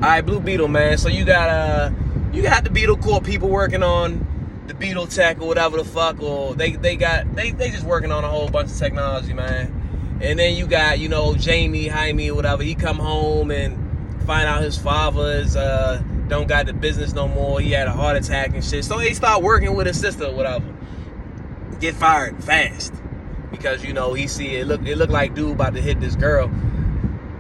All right, Blue Beetle, man. So you got the Beetle Corp people working on the Beetle tech or whatever the fuck, or they just working on a whole bunch of technology, man. And then you got, Jamie, Jaime, or whatever. He come home and find out his father is don't got the business no more. He had a heart attack and shit. So they start working with his sister or whatever. Get fired fast because he see it looked like dude about to hit this girl.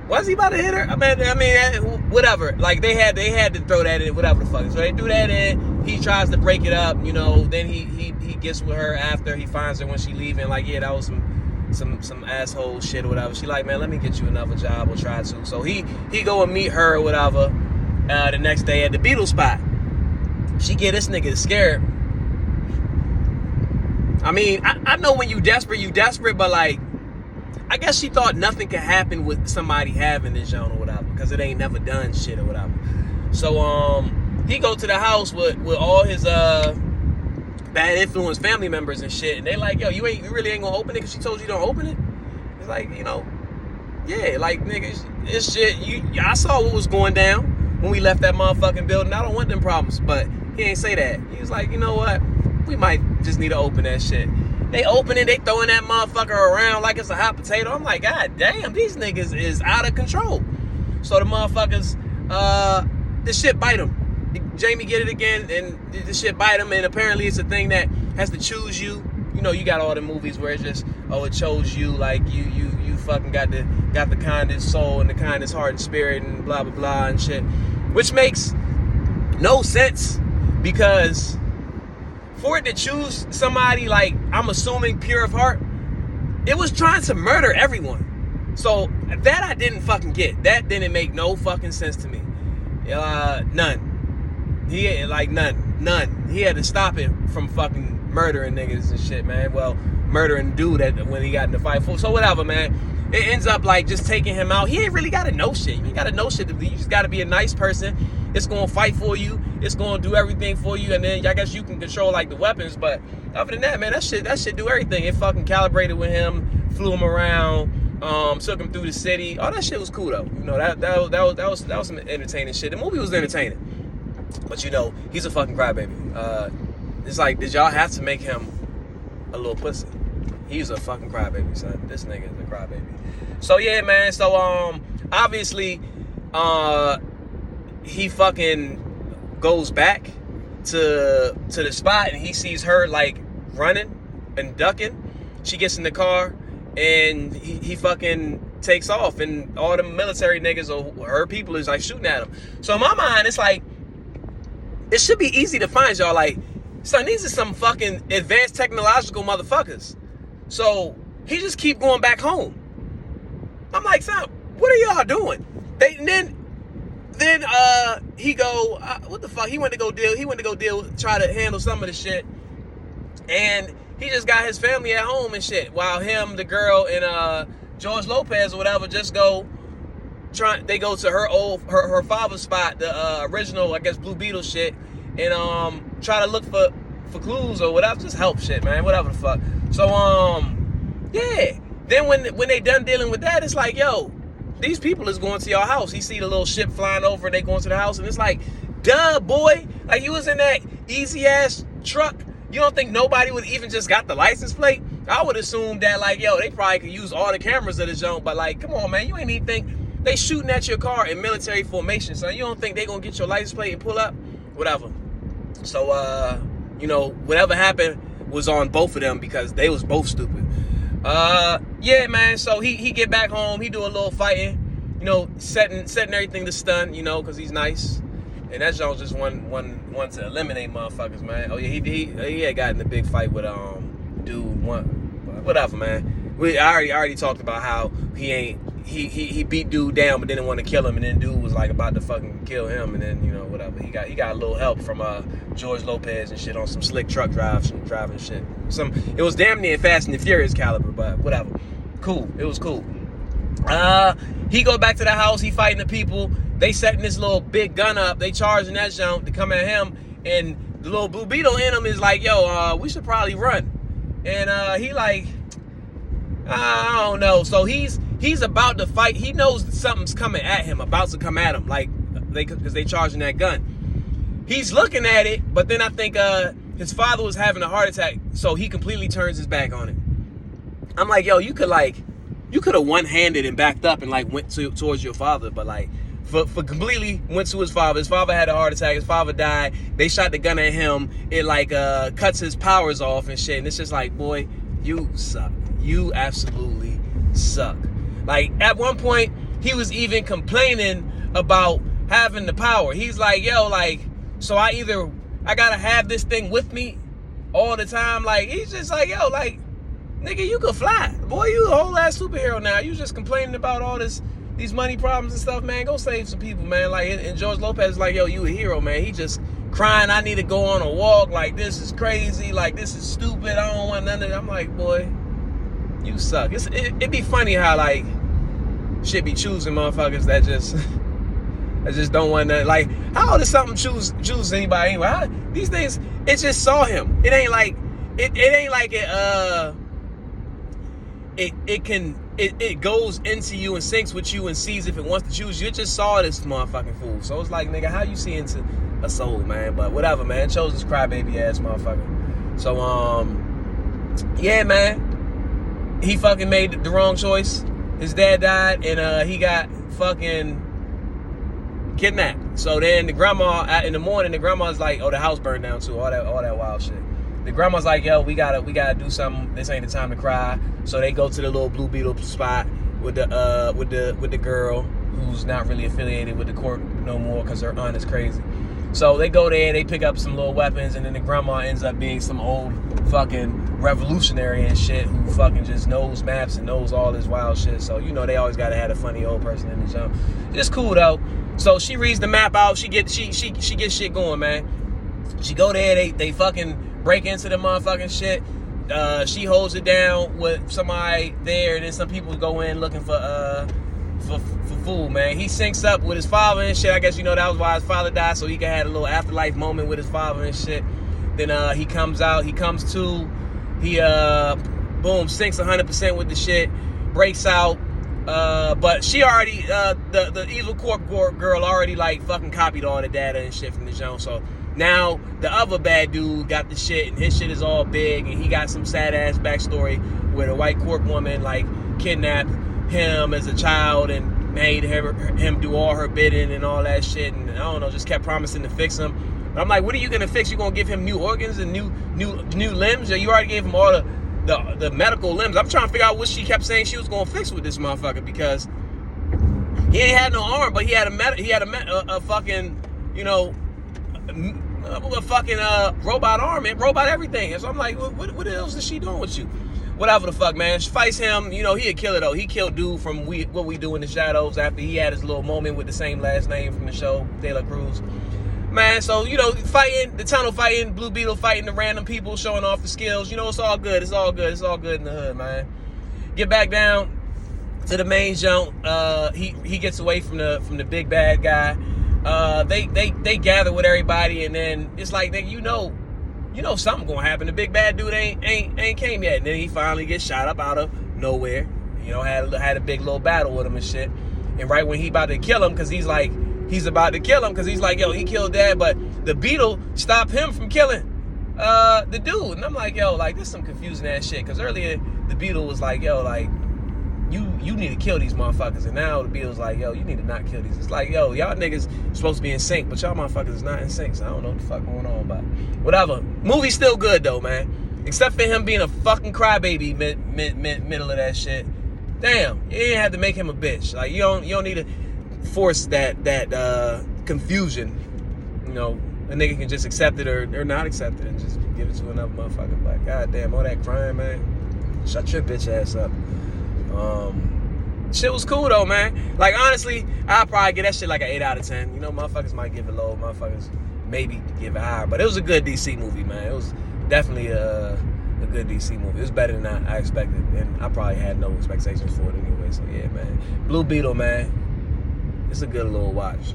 Was he about to hit her? I mean, whatever. Like they had to throw that in, whatever the fuck. So they threw that in. He tries to break it up, Then he gets with her after he finds her when she leaving. Like, yeah, that was some asshole shit or whatever. She like, man, let me get you another job or try to. So he go and meet her or whatever the next day at the Beetle spot. She get this nigga scared. I mean, I know when you desperate, but like, I guess she thought nothing could happen with somebody having this joint or whatever, because it ain't never done shit or whatever. So he go to the house with all his bad influence family members and shit, and they like, yo, you really ain't gonna open it because she told you don't open it. It's like, yeah, like niggas, this shit. I saw what was going down when we left that motherfucking building. I don't want them problems, but he ain't say that. He was like, you know what? We might just need to open that shit. They open it, they throwing that motherfucker around like it's a hot potato. I'm like, God damn, these niggas is out of control. So the motherfuckers, the shit bite them. Jamie get it again, and the shit bite him. And apparently it's a thing that has to choose you. You got all the movies where it's just, it chose you. Like you fucking got the kindest soul and the kindest heart and spirit and blah blah blah and shit, which makes no sense because for it to choose somebody like, I'm assuming pure of heart, it was trying to murder everyone. So that I didn't fucking get. That didn't make no fucking sense to me. None. None. He had to stop it from fucking murdering niggas and shit, man. Well, murdering dude when he got in the fight for. So whatever, man. It ends up like just taking him out. He ain't really got to know shit. You ain't got to know shit. You just got to be a nice person. It's going to fight for you. It's going to do everything for you. And then I guess you can control like the weapons. But other than that, man, that shit do everything. It fucking calibrated with him, flew him around, took him through the city. All that shit was cool though. That was some entertaining shit. The movie was entertaining. But he's a fucking crybaby. It's like, did y'all have to make him a little pussy? He's a fucking crybaby, son. This nigga is a crybaby. So yeah, man. So obviously, he fucking goes back to the spot and he sees her like running and ducking. She gets in the car and he fucking takes off, and all the military niggas or her people is like shooting at him. So in my mind, it's like, it should be easy to find y'all. Like, son, these are some fucking advanced technological motherfuckers. So he just keep going back home. I'm like, son, what are y'all doing? Then he go, what the fuck? He went to go deal, try to handle some of the shit. And he just got his family at home and shit. While him, the girl, and George Lopez or whatever just they go to her father's spot, the original, I guess, Blue Beetle shit, and try to look for clues or whatever, just help shit, man, whatever the fuck. So yeah. Then when they done dealing with that, it's like, yo, these people is going to your house. He see the little ship flying over and they going to the house, and it's like, duh, boy. Like, you was in that easy ass truck. You don't think nobody would even just got the license plate? I would assume that, like, yo, they probably could use all the cameras of the zone, but like, come on, man, you ain't even think they shooting at your car in military formation, so you don't think they gonna get your license plate and pull up? Whatever. So whatever happened was on both of them because they was both stupid. Yeah, man. So he get back home. He do a little fighting, setting everything to stun, because he's nice. And that Jones just one to eliminate motherfuckers, man. Oh yeah, he had gotten a big fight with dude. Whatever, man. I already talked about how he beat dude down, but didn't want to kill him, and then dude was like about to fucking kill him, and then whatever. He got a little help from George Lopez and shit on some slick truck driving shit. It was damn near Fast and the Furious caliber, but whatever. Cool. It was cool. He go back to the house. He fighting the people. They setting this little big gun up. They charging that junk to come at him, and the little Blue Beetle in him is like, yo, we should probably run. And he like, I don't know. So he's about to fight. He knows something's coming at him, about to come at him. Like because they charging that gun. He's looking at it, but then I think his father was having a heart attack, so he completely turns his back on it. I'm like, yo, you could have one-handed and backed up and like went towards your father, but like for completely went to his father. His father had a heart attack. His father died. They shot the gun at him. It like cuts his powers off and shit. And it's just like, boy, you suck. You absolutely suck. Like at one point, he was even complaining about having the power. He's like, yo, like, so I gotta have this thing with me all the time. Like he's just like, yo, like, nigga, you could fly. Boy, you a whole ass superhero now. You just complaining about all these money problems and stuff, man. Go save some people, man. Like, and George Lopez is like, yo, you a hero, man. He just crying, I need to go on a walk. Like, this is crazy. Like, this is stupid. I don't want none of it. I'm like, boy, you suck. It'd be funny how, like, shit be choosing motherfuckers that just don't want to, like, how does something choose anybody anyway? These days, it just saw him. It ain't like, it goes into you and syncs with you and sees if it wants to choose you. It just saw this motherfucking fool. So it's like, nigga, how you see into a soul, man? But whatever, man. It chose this crybaby ass motherfucker. So yeah, man. He fucking made the wrong choice. His dad died and he got fucking kidnapped. So then the grandma in the morning, the grandma's like, oh, the house burned down too. All that wild shit. The grandma's like, yo, we gotta do something. This ain't the time to cry. So they go to the little Blue Beetle spot with the girl who's not really affiliated with the court no more because her aunt is crazy. So they go there, they pick up some little weapons, and then the grandma ends up being some old fucking revolutionary and shit who fucking just knows maps and knows all this wild shit. So, you know, they always gotta have a funny old person in the jump. It's cool though. So she reads the map out, she gets shit going, man. She go there, they fucking break into the motherfucking shit. She holds it down with somebody there, and then some people go in looking for food, man. He syncs up with his father and shit. I guess, you know, that was why his father died, so he could have a little afterlife moment with his father and shit. Then he comes out, he comes to, he boom, syncs 100% with the shit, breaks out. But she already, the evil corp girl already like fucking copied all the data and shit from the jump. So now the other bad dude got the shit, and his shit is all big, and he got some sad ass backstory where the white corp woman like kidnapped him as a child and made him do all her bidding and all that shit, and I don't know, just kept promising to fix him. But I'm like, what are you gonna fix? You gonna give him new organs and new limbs? Or you already gave him all the medical limbs. I'm trying to figure out what she kept saying she was gonna fix with this motherfucker, because he ain't had no arm, but he had a fucking, you know, a fucking robot arm and robot everything. And so I'm like, what else is she doing with you? Whatever the fuck, man. She fights him. You know, he a killer though. He killed dude from What We Do in the Shadows after he had his little moment with the same last name from the show, De La Cruz. Man, so, you know, fighting, the tunnel fighting, Blue Beetle fighting the random people, showing off the skills. You know, it's all good. It's all good. It's all good in the hood, man. Get back down to the main jump. He gets away from the big bad guy. They gather with everybody, and then it's like, nigga, you know something gonna happen. The big bad dude ain't came yet, and then he finally gets shot up out of nowhere. You know, had a big little battle with him and shit. And right when he about to kill him, because he's about to kill him, because he's like, yo, he killed dad, but the beetle stopped him from killing the dude. And I'm like, yo, like, this is some confusing ass shit, because earlier the beetle was like, yo, like, you need to kill these motherfuckers, and now the beetle's like, yo, you need to not kill these. It's like, yo, y'all niggas supposed to be in sync, but y'all motherfuckers is not in sync, so I don't know what the fuck going on, but whatever. Movie's still good though, man, except for him being a fucking crybaby middle of that shit. Damn, you didn't have to make him a bitch. Like, you don't need to force that confusion. You know, a nigga can just accept it or not accept it and just give it to another motherfucker. Like, goddamn, all that crying, man. Shut your bitch ass up. Shit was cool though, man. Like, honestly, I'll probably give that shit like an 8 out of 10. You know, motherfuckers might give it low, motherfuckers maybe give it higher, but it was a good DC movie, man. It was definitely a good DC movie. It was better than I expected, and I probably had no expectations for it anyway. So yeah, man. Blue Beetle, man. It's a good little watch.